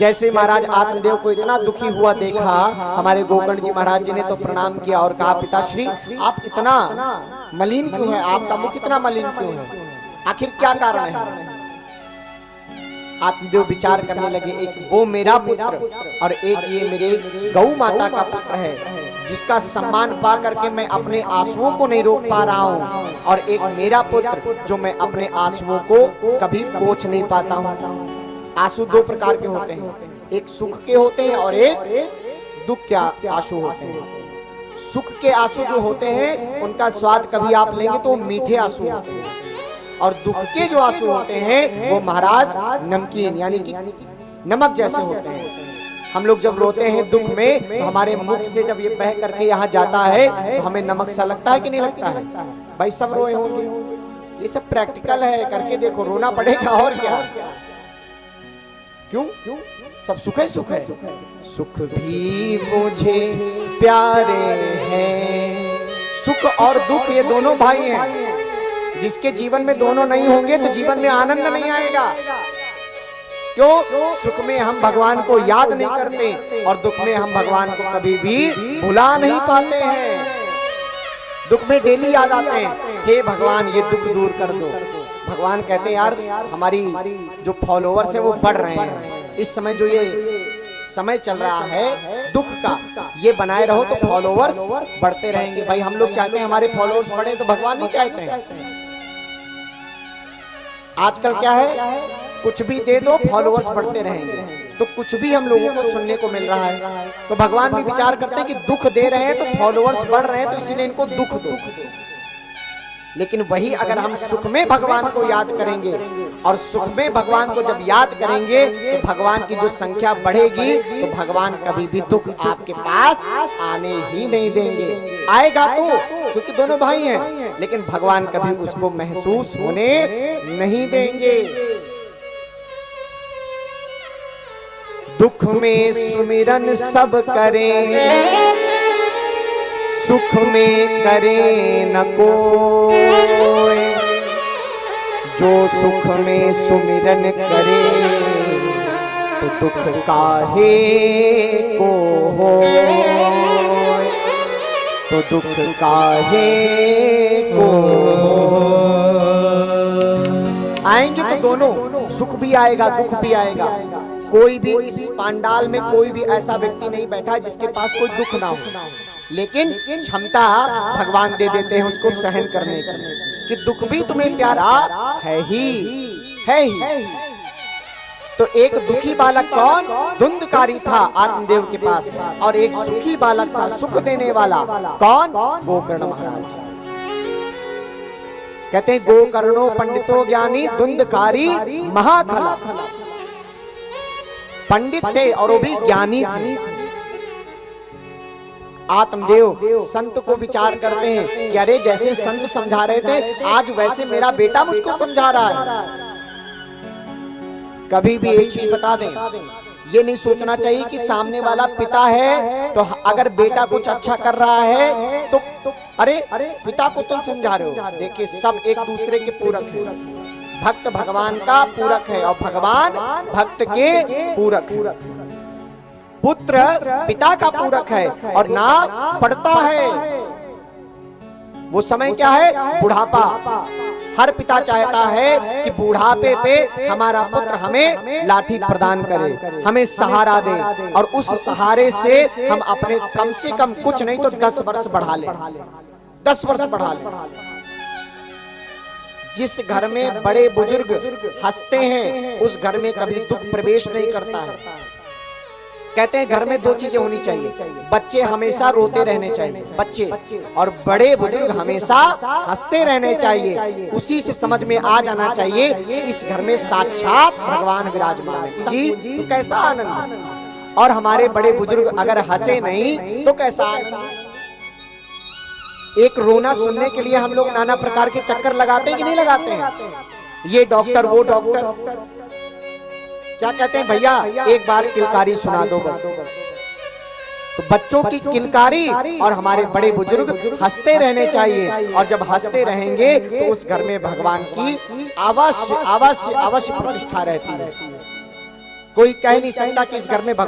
जैसे महाराज आत्मदेव को इतना दुखी हुआ देखा, हमारे गोकर्ण जी महाराज जी ने तो प्रणाम किया और कहा, पिताश्री आप इतना मलिन क्यों है, आपका मुख इतना मलिन क्यों है, आखिर क्या कारण है। आत्मदेव विचार करने लगे, एक वो मेरा पुत्र और एक ये मेरे गौ माता का पुत्र है जिसका सम्मान पा करके मैं अपने आंसुओं को नहीं रोक पा रहा हूँ, और एक मेरा पुत्र जो मैं अपने आंसुओं को कभी पोंछ नहीं पाता हूँ। आंसू दो प्रकार के होते हैं, एक सुख के होते हैं और एक दुख के आंसू होते हैं। सुख के आंसू जो होते हैं उनका स्वाद कभी आप लेंगे तो मीठे आंसू होते हैं, और दुख के जो आंसू होते हैं वो महाराज नमकीन यानी कि नमक जैसे होते हैं। हम लोग जब रोते हैं दुख में तो हमारे मुख से जब ये बह करके यहाँ जाता है तो हमें नमक सा लगता है कि नहीं लगता है। भाई सब रोए होंगे, ये सब प्रैक्टिकल है, करके देखो, रोना पड़ेगा और क्या। क्यों? सब सुख है, सुख है। सुख भी मुझे प्यारे हैं, सुख और दुख ये दोनों भाई हैं। जिसके जीवन में दोनों नहीं होंगे तो जीवन में आनंद नहीं आएगा। क्यों? सुख में हम भगवान को याद नहीं करते और दुख में हम भगवान को कभी भी भुला नहीं पाते हैं। दुख में डेली याद आते हैं, हे भगवान ये दुख दूर कर दो। भगवान कहते हैं यार हमारी जो फॉलोअर्स है वो बढ़ रहे हैं, इस समय जो ये समय चल रहा है दुख का, ये बनाए रहो तो फॉलोअर्स बढ़ते रहेंगे। भाई हम लोग चाहते हैं हमारे फॉलोअर्स बढ़े, तो भगवान नहीं चाहते हैं। आजकल क्या है, कुछ भी दे दो फॉलोअर्स बढ़ते रहेंगे, तो कुछ भी हम लोगों को सुनने को मिल रहा है। तो भगवान भी विचार करते हैं कि दुख दे रहे हैं तो फॉलोअर्स बढ़ रहे हैं, तो इसीलिए इनको दुख दो। लेकिन वही अगर हम सुख में भगवान को याद करेंगे और सुख में भगवान को जब याद करेंगे तो भगवान की जो संख्या बढ़ेगी, तो भगवान कभी भी दुख आपके पास आने ही नहीं देंगे। आएगा तो, क्योंकि दोनों भाई हैं, लेकिन भगवान कभी उसको महसूस होने नहीं देंगे। दुख में सुमिरन सब करें, सुख में करे न कोई, जो सुख में सुमिरन करे तो दुख काहे को हो, तो दुख काहे को हो। आएंगे तो दोनों, सुख भी आएगा दुख भी आएगा। कोई भी इस पांडाल में कोई भी ऐसा व्यक्ति नहीं बैठा जिसके पास कोई दुख ना हो, लेकिन क्षमता भगवान दे देते हैं उसको सहन करने की, कि दुख भी तुम्हें प्यारा है ही है ही। तो एक दुखी बालक कौन? धुंधकारी था आत्मदेव के पास, और एक सुखी बालक था सुख देने वाला। कौन? गोकर्ण महाराज। कहते हैं गोकर्णो पंडितो ज्ञानी धुंधकारी महाखला। पंडित थे और वो भी ज्ञानी थे। आत्मदेव संत को विचार करते हैं कि अरे जैसे संत समझा रहे थे आज वैसे मेरा बेटा मुझको समझा रहा है। कभी भी एक चीज बता दें, ये नहीं सोचना चाहिए कि सामने वाला पिता है तो अगर बेटा कुछ अच्छा कर रहा है तो अरे पिता को तुम समझा रहे हो। देखिए सब एक दूसरे के पूरक हैं। भक्त भगवान का पूरक है और भगवान भक्त के पूरक है। पुत्र पिता का पूरक है और ना पड़ता है। वो समय क्या है? बुढ़ापा। हर पिता चाहता है कि बुढ़ापे पे हमारा पुत्र हमें लाठी प्रदान करे, हमें सहारा दे, और उस सहारे से हम अपने कम से कम कुछ नहीं तो 10 वर्ष बढ़ा ले, 10 वर्ष बढ़ा ले। जिस घर में बड़े बुजुर्ग हंसते हैं उस घर में कभी दुख प्रवेश नहीं करता है। कहते हैं घर में 2 चीजें होनी चाहिए, बच्चे हमेशा रोते रहने चाहिए बच्चे, और बड़े बुजुर्ग हमेशा हंसते रहने चाहिए। उसी से समझ में आ जाना चाहिए कि इस घर में साक्षात भगवान विराजमान है जी, तो कैसा आनंद। और हमारे बड़े बुजुर्ग अगर हंसे नहीं तो कैसा आनंद। एक रोना सुनने के लिए हम लोग नाना प्रकार के चक्कर लगाते हैं कि नहीं लगाते हैं? ये डॉक्टर वो डॉक्टर, क्या कहते हैं भैया एक बार किलकारी सुना दो बस। तो बच्चों की किलकारी और हमारे बड़े बुजुर्ग हंसते रहने चाहिए, और जब हंसते रहेंगे तो उस घर में भगवान की अवश्य अवश्य अवश्य प्रतिष्ठा रहती है। कोई कह नहीं सकता कि इस घर में भगवान